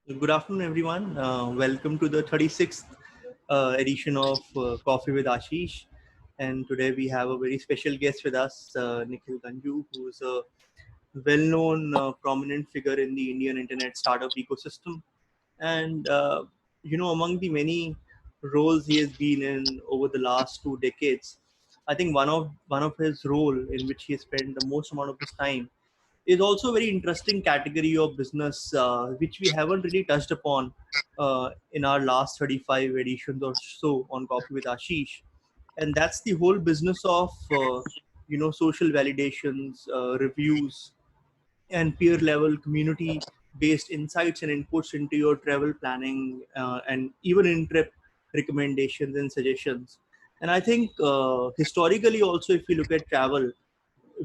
Good afternoon, everyone. Welcome to the 36th edition of Coffee with Ashish. And today we have a very special guest with us, Nikhil Ganju, who's a well known, prominent figure in the Indian internet startup ecosystem. And, among the many roles he has been in over the last 2 decades, I think one of his role in which he has spent the most amount of his time is also a very interesting category of business, which we haven't really touched upon in our last 35 editions or so on Coffee with Ashish. And that's the whole business of, social validations, reviews, and peer level community based insights and inputs into your travel planning and even in trip recommendations and suggestions. And I think historically also, if you look at travel,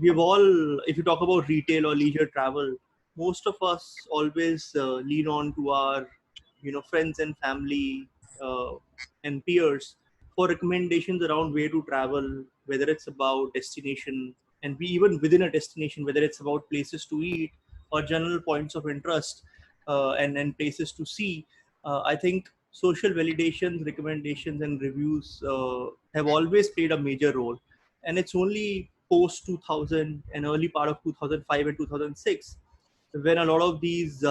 we've all, if you talk about retail or leisure travel, most of us always lean on to our, friends and family uh, and peers for recommendations around where to travel, whether it's about destination, and we even within a destination, whether it's about places to eat or general points of interest and places to see. I think social validations, recommendations, and reviews have always played a major role, and it's only post 2000 and early part of 2005 and 2006 when a lot of these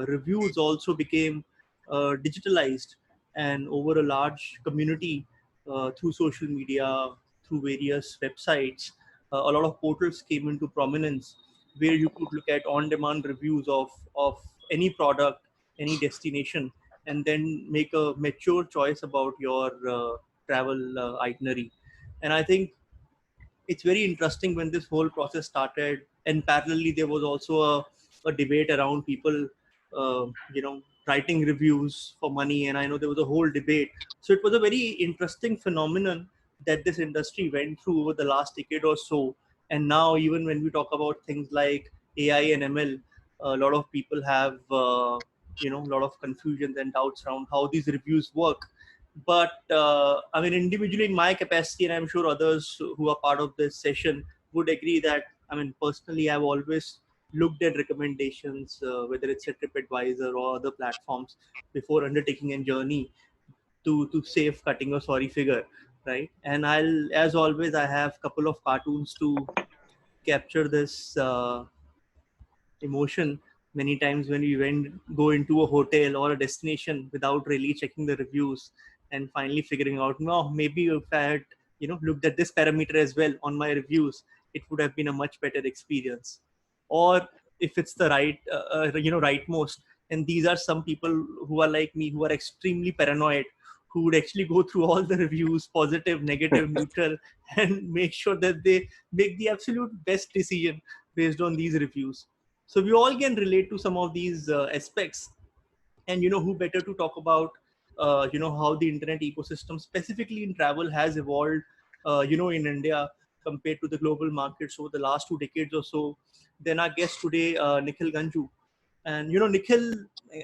reviews also became digitalized and over a large community through social media, through various websites. A lot of portals came into prominence where you could look at on-demand reviews of any product, any destination, and then make a mature choice about your travel itinerary. And I think it's very interesting when this whole process started, and parallelly there was also a debate around people writing reviews for money, and I know there was a whole debate. So it was a very interesting phenomenon that this industry went through over the last decade or so. And now even when we talk about things like AI and ML, a lot of people have a lot of confusions and doubts around how these reviews work. But I mean, individually in my capacity, and I'm sure others who are part of this session would agree that, I mean, personally, I've always looked at recommendations, whether it's a TripAdvisor or other platforms, before undertaking a journey to save cutting a sorry figure, right? And I'll, as always, I have a couple of cartoons to capture this emotion. Many times when we go into a hotel or a destination without really checking the reviews and finally figuring out, no, maybe if I had looked at this parameter as well on my reviews, it would have been a much better experience. Or if it's the rightmost, and these are some people who are like me, who are extremely paranoid, who would actually go through all the reviews, positive, negative, neutral, and make sure that they make the absolute best decision based on these reviews. So we all can relate to some of these aspects. And who better to talk about how the internet ecosystem specifically in travel has evolved in India compared to the global markets over the last 2 decades or so than our guest today, Nikhil Ganju. And Nikhil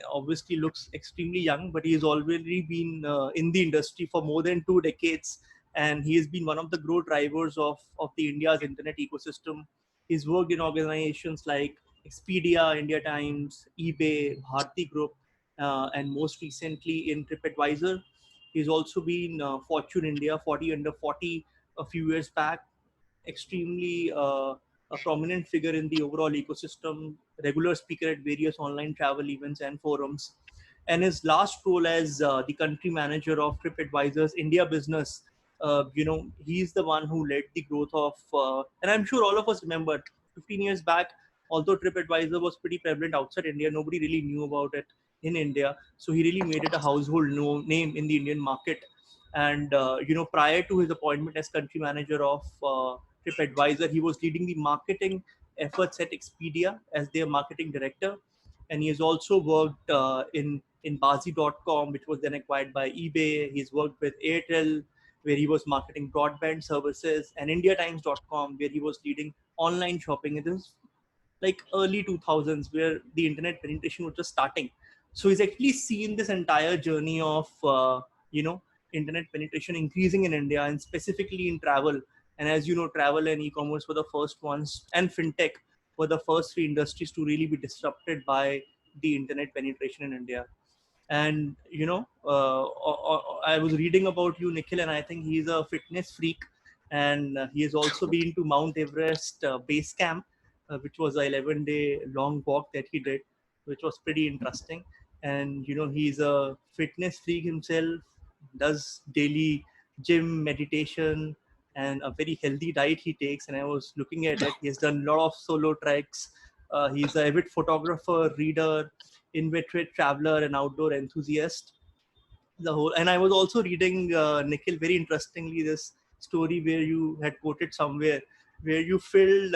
obviously looks extremely young, but he's already been in the industry for more than 2 decades, and he has been one of the growth drivers of the India's internet ecosystem. He's worked in organizations like Expedia, India Times, eBay, Bharti Group, and most recently in TripAdvisor. He's also been Fortune India 40 under 40 a few years back. Extremely a prominent figure in the overall ecosystem, regular speaker at various online travel events and forums. And his last role as the country manager of TripAdvisor's India business, he's the one who led the growth of, and I'm sure all of us remember 15 years back, although TripAdvisor was pretty prevalent outside India, nobody really knew about it in India. So he really made it a household name in the Indian market. And prior to his appointment as country manager of TripAdvisor, he was leading the marketing efforts at Expedia as their marketing director. And he has also worked in Bazi.com, which was then acquired by eBay. He's worked with Airtel, where he was marketing broadband services, and IndiaTimes.com, where he was leading online shopping. It is like early 2000s, where the internet penetration was just starting. So he's actually seen this entire journey of you know internet penetration increasing in India, and specifically in travel. And as you know, travel and e-commerce were the first ones, and fintech were the first three industries to really be disrupted by the internet penetration in India. And I was reading about you, Nikhil, and I think he's a fitness freak, and he has also been to Mount Everest base camp, which was a 11-day long walk that he did, which was pretty interesting. And he's a fitness freak himself, does daily gym, meditation, and a very healthy diet he takes. And I was looking at it. He has done a lot of solo treks. He's an avid photographer, reader, inveterate traveler, and outdoor enthusiast. The whole, and I was also reading, Nikhil, very interestingly, this story where you had quoted somewhere where you filled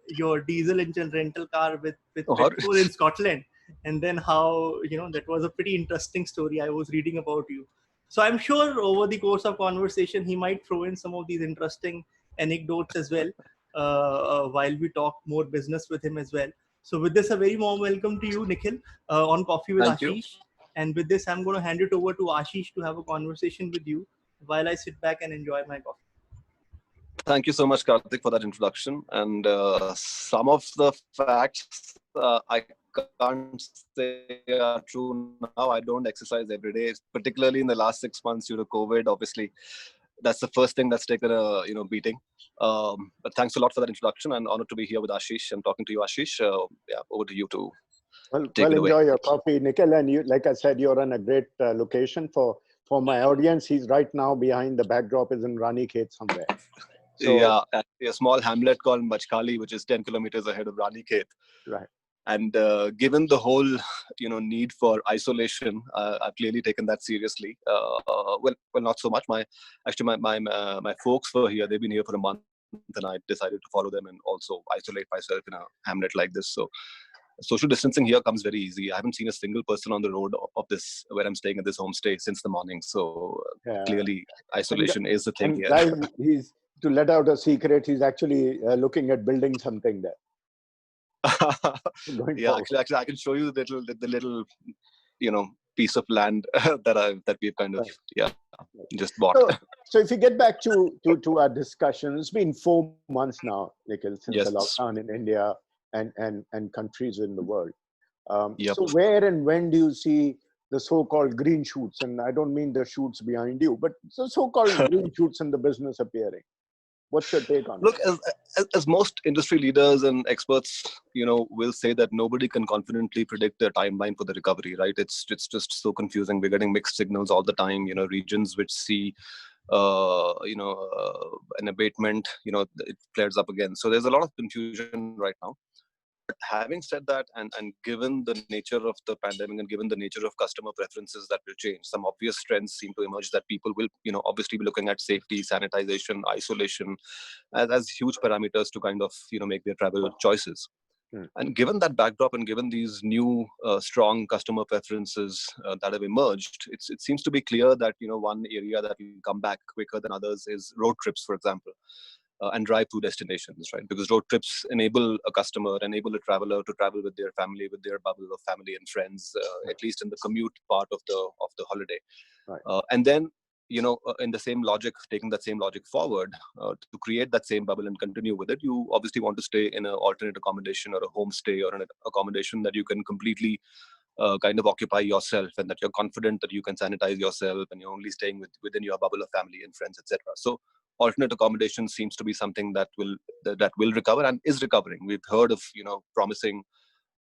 your diesel engine rental car with petrol in Scotland, and then how that was a pretty interesting story I was reading about you. So I'm sure over the course of conversation he might throw in some of these interesting anecdotes as well, while we talk more business with him as well. So with this, a very warm welcome to you, Nikhil, on Coffee with Thank you. Ashish. And with this, I'm going to hand it over to Ashish to have a conversation with you while I sit back and enjoy my coffee. Thank you so much, Karthik, for that introduction. And some of the facts I can't say are true now. I don't exercise every day, particularly in the last 6 months due to COVID. Obviously, that's the first thing that's taken a beating. But thanks a lot for that introduction. I'm honored to be here with Ashish and talking to you, Ashish. Over to you to take it away. Enjoy your coffee, Nikhil. And you, like I said, you're on a great location for my audience. He's right now behind the backdrop is in Ranikhet somewhere. So, yeah, actually a small hamlet called Machkali, which is 10 kilometers ahead of Ranikhet. Right. And given the whole, need for isolation, I've clearly taken that seriously. Well, not so much. My folks were here. They've been here for a month, and I decided to follow them and also isolate myself in a hamlet like this. So social distancing here comes very easy. I haven't seen a single person on the road of this where I'm staying at this homestay since the morning. So clearly, isolation is the thing here. Guys, he's to let out a secret. He's actually looking at building something there. Yeah, actually, I can show you the little, piece of land that we've kind of just bought. So if you get back to our discussion, it's been 4 months now, Nikhil, since the lockdown in India and countries in the world. So where and when do you see the so-called green shoots? And I don't mean the shoots behind you, but the so-called green shoots in the business appearing. What's your take on it? Look, as most industry leaders and experts, will say that nobody can confidently predict a timeline for the recovery, right? It's just so confusing. We're getting mixed signals all the time. Regions which see, an abatement, it flares up again. So there's a lot of confusion right now. But having said that, and given the nature of the pandemic and given the nature of customer preferences that will change, some obvious trends seem to emerge that people will, obviously be looking at safety, sanitization, isolation as huge parameters to kind of, make their travel choices. And given that backdrop and given these new strong customer preferences that have emerged, it seems to be clear that, one area that will come back quicker than others is road trips, for example. And drive-through destinations, right? Because road trips enable a customer, enable a traveler to travel with their family, with their bubble of family and friends, at least in the commute part of the holiday. Right. And then, in the same logic, taking that same logic forward, to create that same bubble and continue with it, you obviously want to stay in an alternate accommodation or a homestay or an accommodation that you can completely kind of occupy yourself, and that you're confident that you can sanitize yourself and you're only staying within your bubble of family and friends, etc. So alternate accommodation seems to be something that will recover and is recovering. We've heard of promising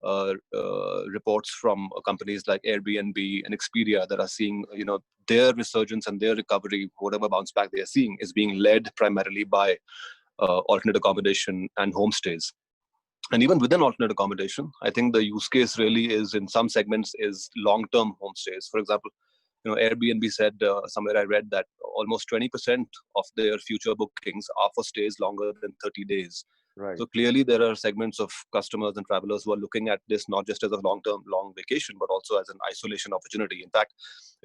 reports from companies like Airbnb and Expedia that are seeing their resurgence and their recovery, whatever bounce back they are seeing, is being led primarily by alternate accommodation and homestays. And even within alternate accommodation, I think the use case really is in some segments is long-term homestays. For example, Airbnb said somewhere I read that almost 20% of their future bookings are for stays longer than 30 days. Right. So clearly there are segments of customers and travelers who are looking at this not just as a long vacation, but also as an isolation opportunity. In fact,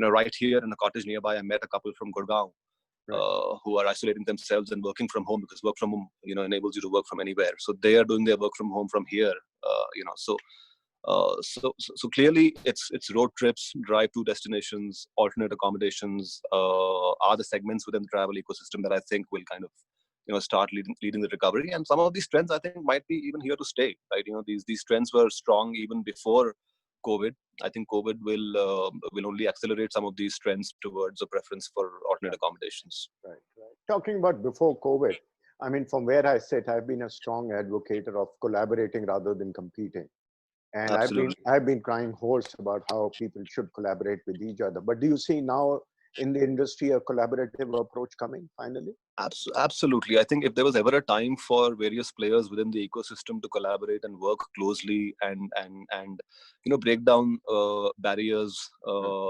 right here in a cottage nearby, I met a couple from Gurgaon who are isolating themselves and working from home, because work from home, enables you to work from anywhere. So they are doing their work from home from here, So clearly, it's road trips, drive-to destinations, alternate accommodations are the segments within the travel ecosystem that I think will kind of start leading the recovery. And some of these trends I think might be even here to stay. Right? These trends were strong even before COVID. I think COVID will only accelerate some of these trends towards a preference for alternate accommodations. Right. Talking about before COVID, I mean, from where I sit, I've been a strong advocate of collaborating rather than competing. And Absolutely. I've been crying hoarse about how people should collaborate with each other. But do you see now in the industry a collaborative approach coming finally? Absolutely. I think if there was ever a time for various players within the ecosystem to collaborate and work closely and break down barriers,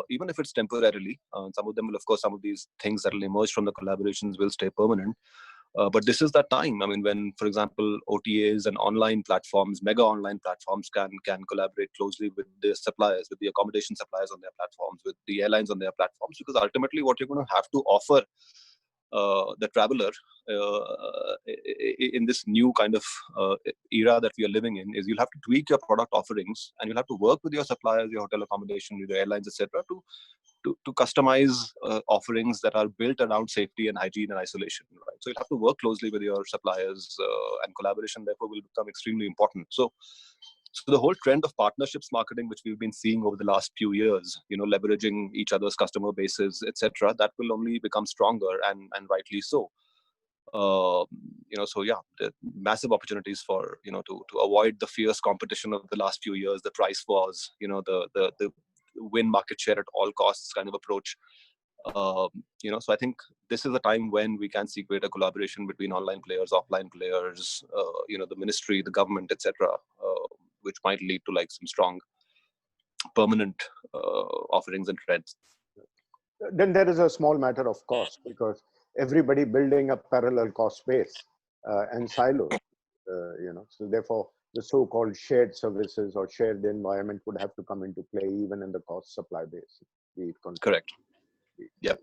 even if it's temporarily. Some of them will, of course, some of these things that will emerge from the collaborations will stay permanent. But this is that time. I mean, when, for example, OTAs and online platforms, mega online platforms can collaborate closely with their suppliers, with the accommodation suppliers on their platforms, with the airlines on their platforms, because ultimately what you're going to have to offer the traveler in this new kind of era that we are living in is you'll have to tweak your product offerings, and you'll have to work with your suppliers, your hotel accommodation, with your airlines, etc., to customize offerings that are built around safety and hygiene and isolation. Right? So you'll have to work closely with your suppliers, and collaboration therefore will become extremely important. So the whole trend of partnerships marketing, which we've been seeing over the last few years, leveraging each other's customer bases, etc., that will only become stronger, and rightly so. So yeah, the massive opportunities for to avoid the fierce competition of the last few years, the price wars, the win market share at all costs kind of approach. So I think this is a time when we can see greater collaboration between online players, offline players, the ministry, the government, etc., which might lead to like some strong permanent offerings and trends. Then there is a small matter of cost, because everybody building a parallel cost base and silos, so therefore the so-called shared services or shared environment would have to come into play even in the cost supply base. Correct. Yeah.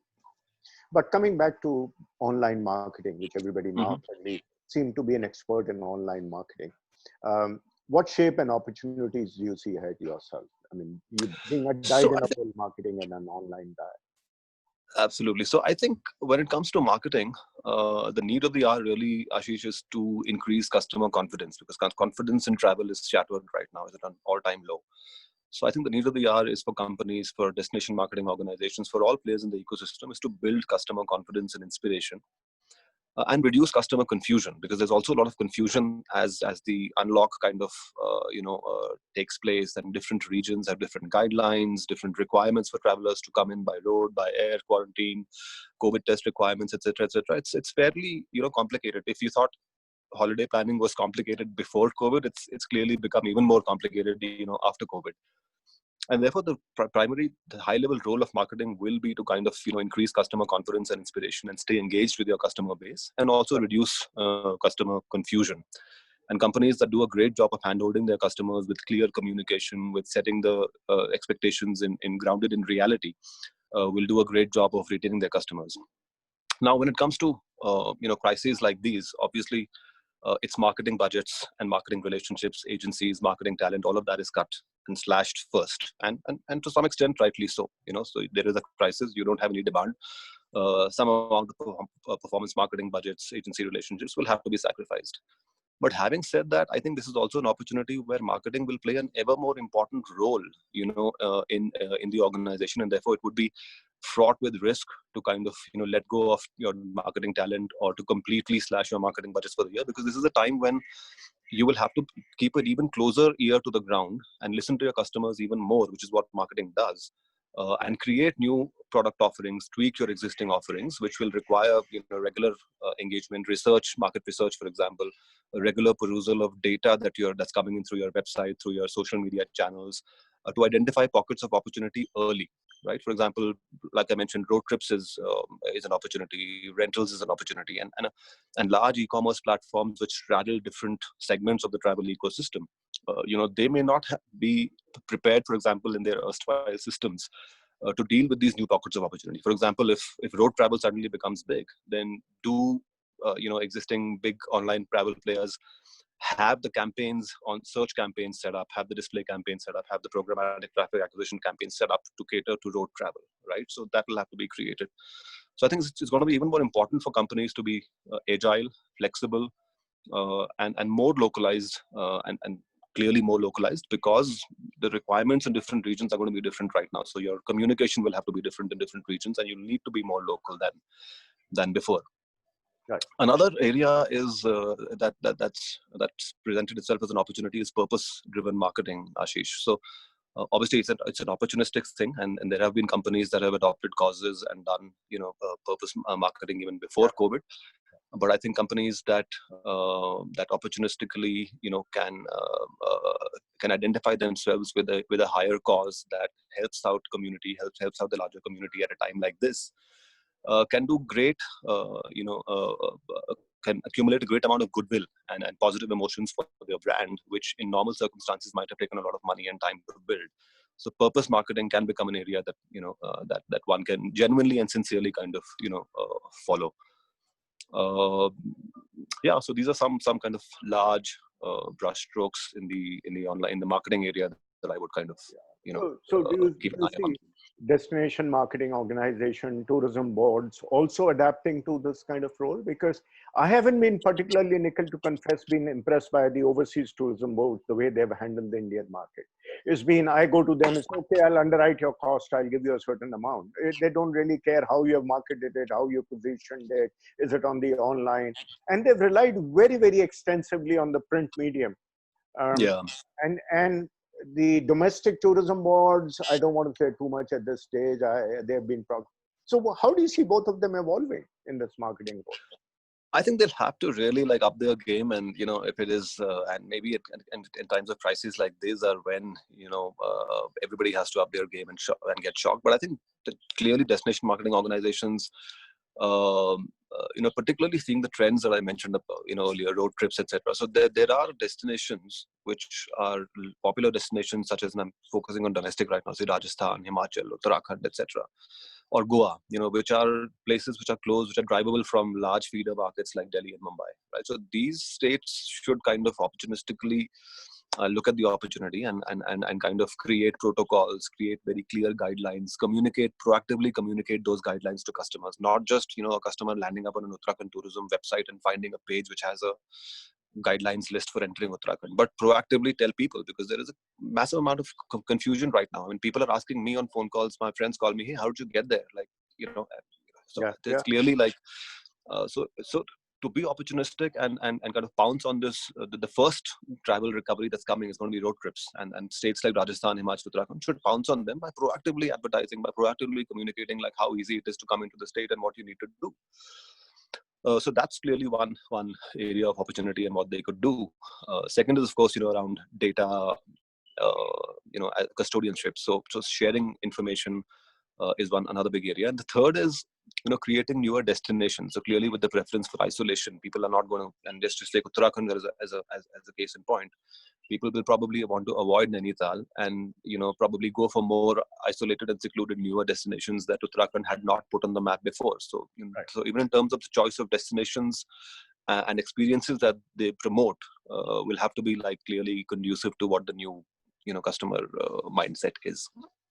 But coming back to online marketing, which everybody now suddenly seem to be an expert in online marketing, what shape and opportunities do you see ahead yourself? I mean, you being a dyed in a wool marketing and an online guy. Absolutely. So I think when it comes to marketing, the need of the hour really, Ashish, is to increase customer confidence, because confidence in travel is shattered right now. It's at an all-time low. So I think the need of the hour is for companies, for destination marketing organizations, for all players in the ecosystem, is to build customer confidence and inspiration. And reduce customer confusion, because there's also a lot of confusion as the unlock kind of takes place, and different regions have different guidelines, different requirements for travelers to come in by road, by air, quarantine, COVID test requirements, etc., etc. It's fairly complicated. If you thought holiday planning was complicated before COVID, it's clearly become even more complicated after COVID. And therefore, the high-level role of marketing will be to kind of increase customer confidence and inspiration, and stay engaged with your customer base, and also reduce customer confusion. And companies that do a great job of handholding their customers with clear communication, with setting the expectations in grounded in reality, will do a great job of retaining their customers. Now, when it comes to crises like these, obviously, its marketing budgets and marketing relationships, agencies, marketing talent, all of that is cut and slashed first, and to some extent rightly so. So there is a crisis, you don't have any demand, some amount of performance marketing budgets, agency relationships will have to be sacrificed. But having said that, I think this is also an opportunity where marketing will play an ever more important role, in the organization, and therefore it would be fraught with risk to kind of let go of your marketing talent, or to completely slash your marketing budgets for the year, because this is a time when you will have to keep an even closer ear to the ground and listen to your customers even more, which is what marketing does, and create new product offerings, tweak your existing offerings, which will require regular engagement, research, market research, for example, a regular perusal of data that's coming in through your website, through your social media channels, to identify pockets of opportunity early. Right. For example, like I mentioned, road trips is an opportunity. Rentals is an opportunity, and large e-commerce platforms which straddle different segments of the travel ecosystem. They may not be prepared, for example, in their erstwhile systems to deal with these new pockets of opportunity. For example, if road travel suddenly becomes big, then do existing big online travel players have the campaigns on search campaigns set up, have the display campaigns set up, have the programmatic traffic acquisition campaigns set up to cater to road travel, right? So that will have to be created. So I think it's going to be even more important for companies to be agile, flexible, and more localized, and clearly more localized, because the requirements in different regions are going to be different right now. So your communication will have to be different in different regions, and you'll need to be more local than before. Right. Another area is that's presented itself as an opportunity is purpose-driven marketing, Ashish. So obviously it's an opportunistic thing, and there have been companies that have adopted causes and done purpose marketing even before COVID. But I think companies that opportunistically can identify themselves with a higher cause that helps out community, helps out the larger community at a time like this, can do great, can accumulate a great amount of goodwill and positive emotions for their brand, which in normal circumstances might have taken a lot of money and time to build. So purpose marketing can become an area that that one can genuinely and sincerely kind of follow. So these are some kind of large brush strokes in the marketing area that I would kind of so do keep an you eye on. see destination marketing organization, tourism boards also adapting to this kind of role? Because I haven't been particularly, Nikhil, to confess, been impressed by the overseas tourism boards, the way they've handled the Indian market. It's been, I go to them, it's okay, I'll underwrite your cost, I'll give you a certain amount. They don't really care how you have marketed it, how you positioned it, is it on the online? And they've relied very, very extensively on the print medium. Yeah. And the domestic tourism boards, I don't want to say too much at this stage. They've been so how do you see both of them evolving in this marketing role? I think they'll have to really like up their game, and if it is, and maybe in times of crises like these are when everybody has to up their game and get shocked. But I think that clearly destination marketing organizations, particularly seeing the trends that I mentioned earlier, road trips, etc. So there are destinations which are popular destinations, such as, and I'm focusing on domestic right now, say Rajasthan, Himachal, Uttarakhand, etc. Or Goa, which are places which are close, which are drivable from large feeder markets like Delhi and Mumbai, right? So these states should kind of opportunistically look at the opportunity and kind of create protocols, create very clear guidelines, proactively communicate those guidelines to customers, not just, a customer landing up on an Uttarakhand tourism website and finding a page which has a guidelines list for entering Uttarakhand, but proactively tell people, because there is a massive amount of confusion right now. I mean, people are asking me on phone calls, my friends call me, hey, how did you get there? Like, it's clearly like, so to be opportunistic and kind of pounce on this, the first travel recovery that's coming is going to be road trips, and states like Rajasthan, Himachal, Uttarakhand should pounce on them by proactively advertising, by proactively communicating like how easy it is to come into the state and what you need to do. So that's clearly one area of opportunity and what they could do. Second is, of course, around data, custodianship. So sharing information is another big area. And the third is, creating newer destinations. So clearly, with the preference for isolation, people are not going to, and just take Uttarakhand as a case in point, people will probably want to avoid Nainital and probably go for more isolated and secluded newer destinations that Uttarakhand had not put on the map before. So so even in terms of the choice of destinations and experiences that they promote, will have to be like clearly conducive to what the new customer mindset is.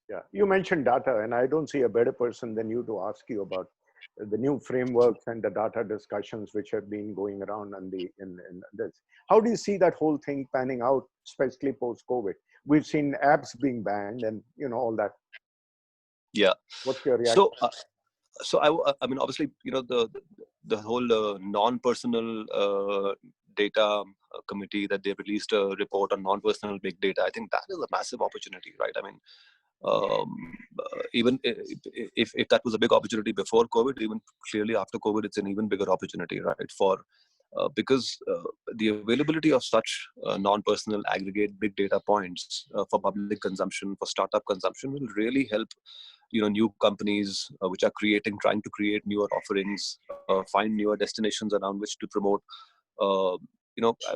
Yeah, you mentioned data, and I don't see a better person than you to ask you about the new frameworks and the data discussions which have been going around in this. How do you see that whole thing panning out, especially post-COVID? We've seen apps being banned and all that. Yeah. What's your reaction? So I mean, obviously, the whole non-personal data committee that they released a report on non-personal big data. I think that is a massive opportunity, right? I mean, even if that was a big opportunity before COVID, even clearly after COVID, it's an even bigger opportunity, right? Because the availability of such non-personal aggregate big data points for public consumption, for startup consumption, will really help new companies which are trying to create newer offerings, find newer destinations around which to promote.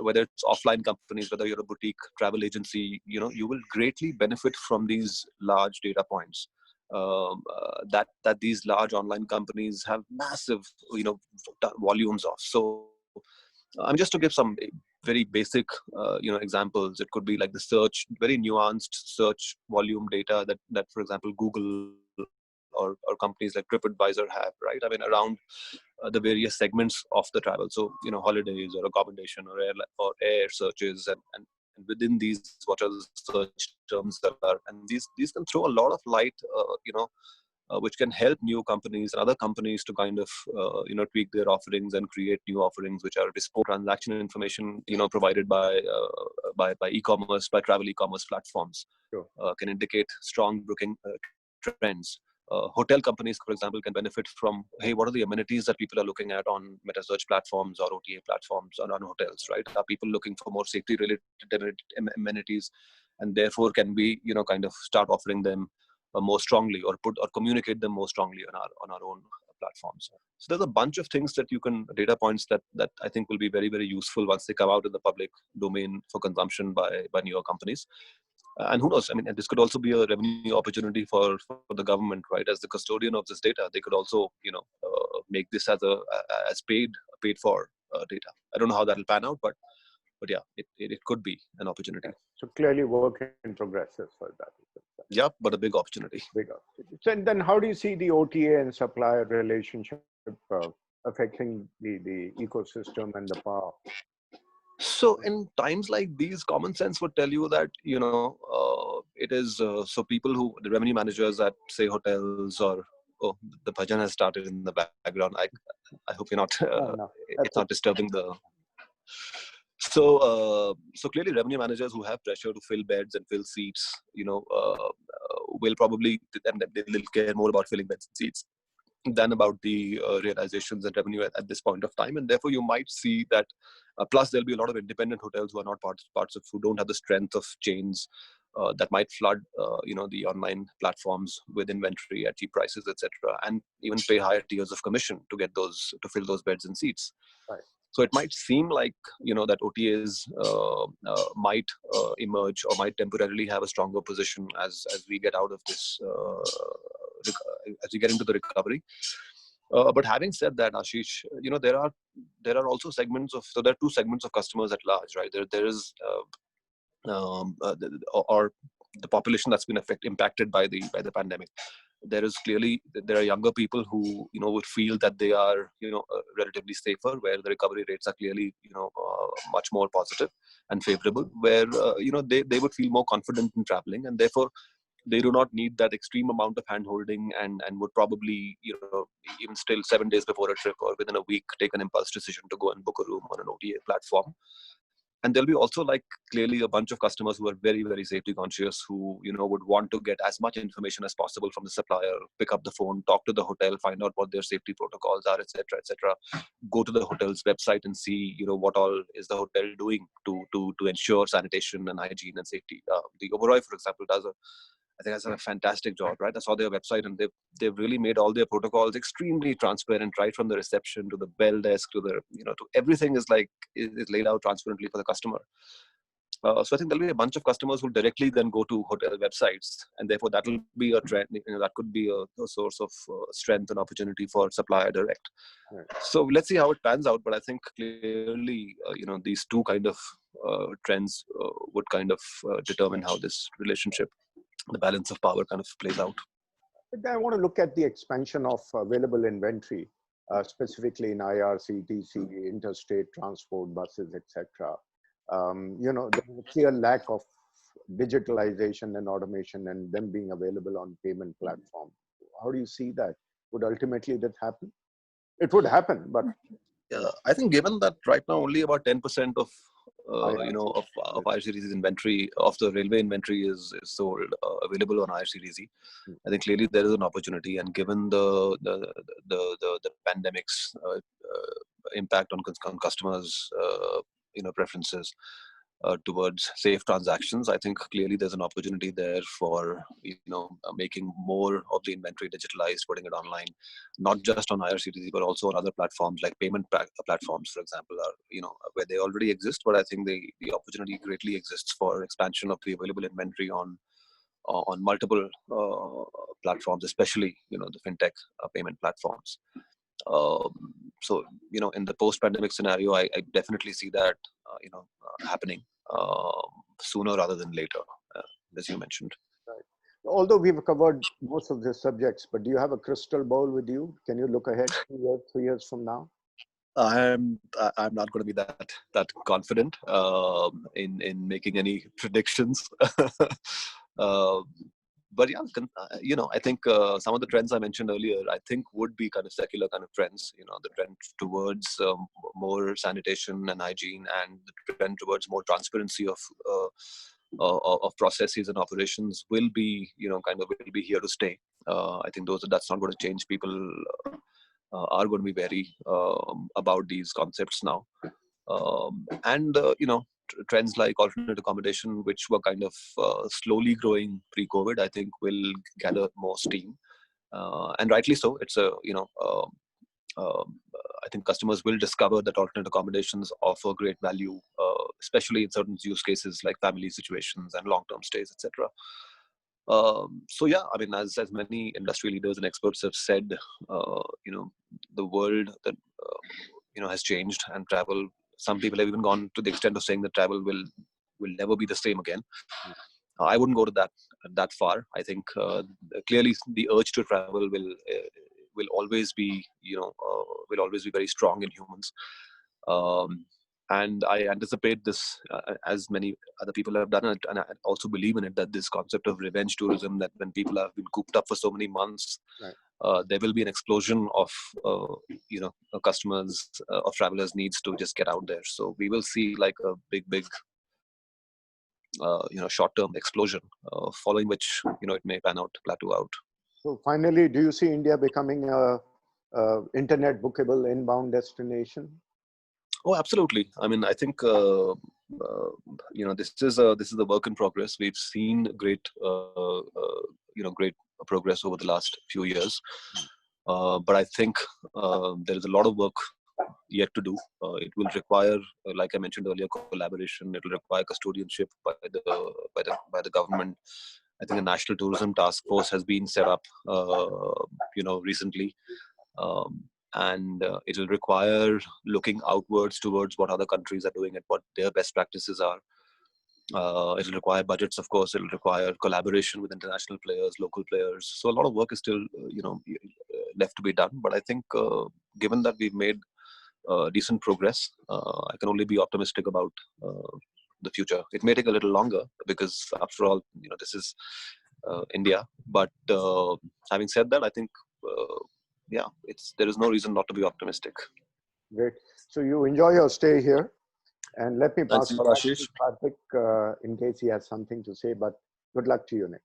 Whether it's offline companies, whether you're a boutique travel agency, you will greatly benefit from these large data points that these large online companies have massive, volumes of. So, just to give some very basic, examples, it could be like the search, very nuanced search volume data that for example, Google or companies like TripAdvisor have, right? I mean, around the various segments of the travel. So, holidays or accommodation or air searches and and within these, what are the search terms that are, and these can throw a lot of light, which can help new companies and other companies to kind of tweak their offerings and create new offerings which are bespoke. Transaction information provided by e-commerce, by travel e-commerce platforms. Sure. Can indicate strong booking trends. Hotel companies, for example, can benefit from, hey, what are the amenities that people are looking at on meta search platforms or OTA platforms or on hotels, right? Are people looking for more safety related amenities, and therefore can we kind of start offering them more strongly, or communicate them more strongly on our own platforms. So there's a bunch of things that you can, data points that I think will be very, very useful once they come out in the public domain for consumption by newer companies. And who knows? I mean, this could also be a revenue opportunity for the government, right? As the custodian of this data, they could also, make this as paid for data. I don't know how that will pan out, but yeah, it could be an opportunity. So clearly, work in progress as far as that is concerned. Yeah, but a big opportunity. Big opportunity. So, and then, how do you see the OTA and supplier relationship affecting the ecosystem and the power? So in times like these, common sense would tell you that, it is, so people the revenue managers at, say, hotels, or, oh, the bhajan has started in the background. I hope you're not, No. It's not disturbing the... So clearly revenue managers who have pressure to fill beds and fill seats, will probably, and they'll care more about filling beds and seats than about the realizations and revenue at this point of time. And therefore you might see that, plus there'll be a lot of independent hotels who are not parts of, who don't have the strength of chains, that might flood, the online platforms with inventory at cheap prices, etc., and even pay higher tiers of commission to get to fill those beds and seats. Right. So it might seem like, that OTAs might emerge, or might temporarily have a stronger position as we get out of this, as we get into the recovery. But having said that, Ashish, there are also segments of, so there are two segments of customers at large, right? There is or the population that's been impacted by the pandemic. There are younger people who would feel that they are relatively safer, where the recovery rates are clearly much more positive and favorable, where they would feel more confident in traveling, and therefore they do not need that extreme amount of hand-holding, and would probably even still 7 days before a trip or within a week take an impulse decision to go and book a room on an OTA platform. And there'll be also, like, clearly a bunch of customers who are very, very safety conscious, who would want to get as much information as possible from the supplier, pick up the phone, talk to the hotel, find out what their safety protocols are, etc., etc. Go to the hotel's website and see what all is the hotel doing to ensure sanitation and hygiene and safety. The Oberoi, for example, I think that's a fantastic job, right? I saw their website, and they've really made all their protocols extremely transparent, right from the reception to the bell desk to the to everything is laid out transparently for the customer. So I think there'll be a bunch of customers who directly then go to hotel websites, and therefore that will be a trend. That could be a source of strength and opportunity for supplier direct. Right. So let's see how it pans out. But I think clearly, these two kind of trends would kind of determine how this relationship, the balance of power, kind of plays out. I want to look at the expansion of available inventory, specifically in IRCTC, interstate transport, buses, etc. There's a clear lack of digitalization and automation, and them being available on payment platform. How do you see that? Would ultimately that happen? It would happen, but I think given that right now only about 10% of of IRCTC's inventory, of the railway inventory is sold, available on IRCTC. I think clearly there is an opportunity, and given the pandemic's impact on customers' preferences towards safe transactions, I think clearly there's an opportunity there for making more of the inventory digitalized, putting it online, not just on IRCTC but also on other platforms like payment platforms, for example, are where they already exist. But I think the opportunity greatly exists for expansion of the available inventory on multiple platforms, especially the fintech payment platforms. So in the post-pandemic scenario, I definitely see that happening sooner rather than later, as you mentioned. Right. Although we've covered most of the subjects, but do you have a crystal ball with you? Can you look ahead 2 years from now? I'm not going to be that confident in making any predictions. uh, but yeah, I think some of the trends I mentioned earlier, I think would be kind of secular kind of trends. The trend towards more sanitation and hygiene, and the trend towards more transparency of processes and operations will be, will be here to stay. I think that's not going to change. People are going to be very about these concepts now. And trends like alternate accommodation, which were kind of slowly growing pre-COVID, I think will gather more steam, and rightly so. It's I think customers will discover that alternate accommodations offer great value, especially in certain use cases like family situations and long-term stays, etc. So yeah, I mean, as many industry leaders and experts have said, the world that has changed, and travel. Some people have even gone to the extent of saying that travel will never be the same again. I wouldn't go to that far. I think clearly the urge to travel will always be will always be very strong in humans. And I anticipate this, as many other people have done it, and I also believe in it, that this concept of revenge tourism, that when people have been cooped up for so many months, right, there will be an explosion of customers, of travelers needs to just get out there. So we will see like a big short-term explosion, following which it may pan out, plateau out. So finally, do you see India becoming a internet bookable inbound destination? Oh, absolutely. I mean, I think this is a work in progress. We've seen great great progress over the last few years, but I think there is a lot of work yet to do. It will require, like I mentioned earlier, collaboration. It will require custodianship by the government. I think a national tourism task force has been set up, recently. And it will require looking outwards towards what other countries are doing and what their best practices are. It will require budgets, of course. It will require collaboration with international players, local players. So a lot of work is still, left to be done. But I think, given that we've made decent progress, I can only be optimistic about the future. It may take a little longer because, after all, this is India. But having said that, I think. There is no reason not to be optimistic. Great. So you enjoy your stay here, and let me pass it back Ashish. to Karthik in case he has something to say. But good luck to you, Nick.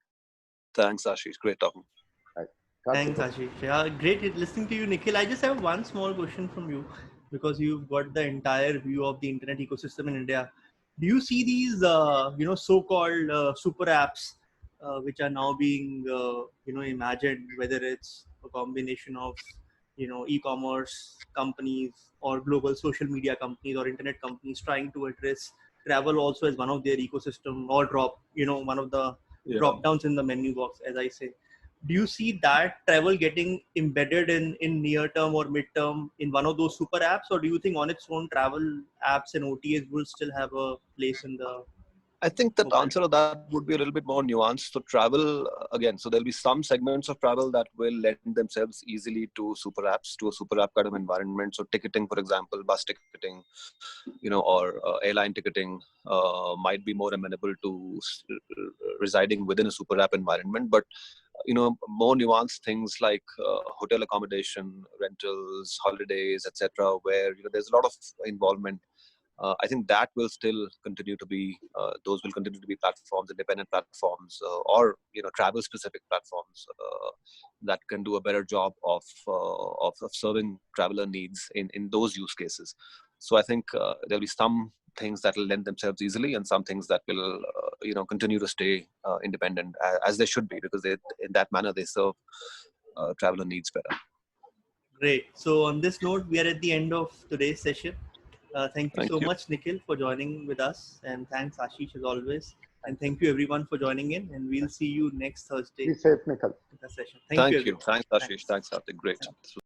Thanks, Ashish. Great talking. Right. Thanks, Ashish. Yeah, great listening to you, Nikhil. I just have one small question from you, because you've got the entire view of the internet ecosystem in India. Do you see these, so-called super apps, which are now being, imagined, whether it's a combination of, e-commerce companies or global social media companies or internet companies trying to address travel also as one of their ecosystem, or one of the drop downs in the menu box, as I say. Do you see that travel getting embedded in near term or mid term in one of those super apps, or do you think on its own travel apps and OTAs will still have a place in the? I think that answer to that would be a little bit more nuanced. So travel, again, so there'll be some segments of travel that will lend themselves easily to super apps, to a super app kind of environment. So ticketing, for example, bus ticketing, or airline ticketing might be more amenable to residing within a super app environment. But more nuanced things like hotel accommodation, rentals, holidays, etc., where there's a lot of involvement. I think that will still continue to be, those will continue to be platforms, independent platforms, or travel specific platforms that can do a better job of serving traveler needs in those use cases. So I think there'll be some things that will lend themselves easily, and some things that will continue to stay independent, as they should be, because in that manner they serve traveler needs better. Great. So on this note, we are at the end of today's session. Thank you so much, Nikhil, for joining with us, and thanks, Ashish, as always. And thank you everyone for joining in, and we'll see you next Thursday. Be safe, Nikhil. With the session. Thank you. Thanks, Ashish. Thanks, Karthik. Great. This was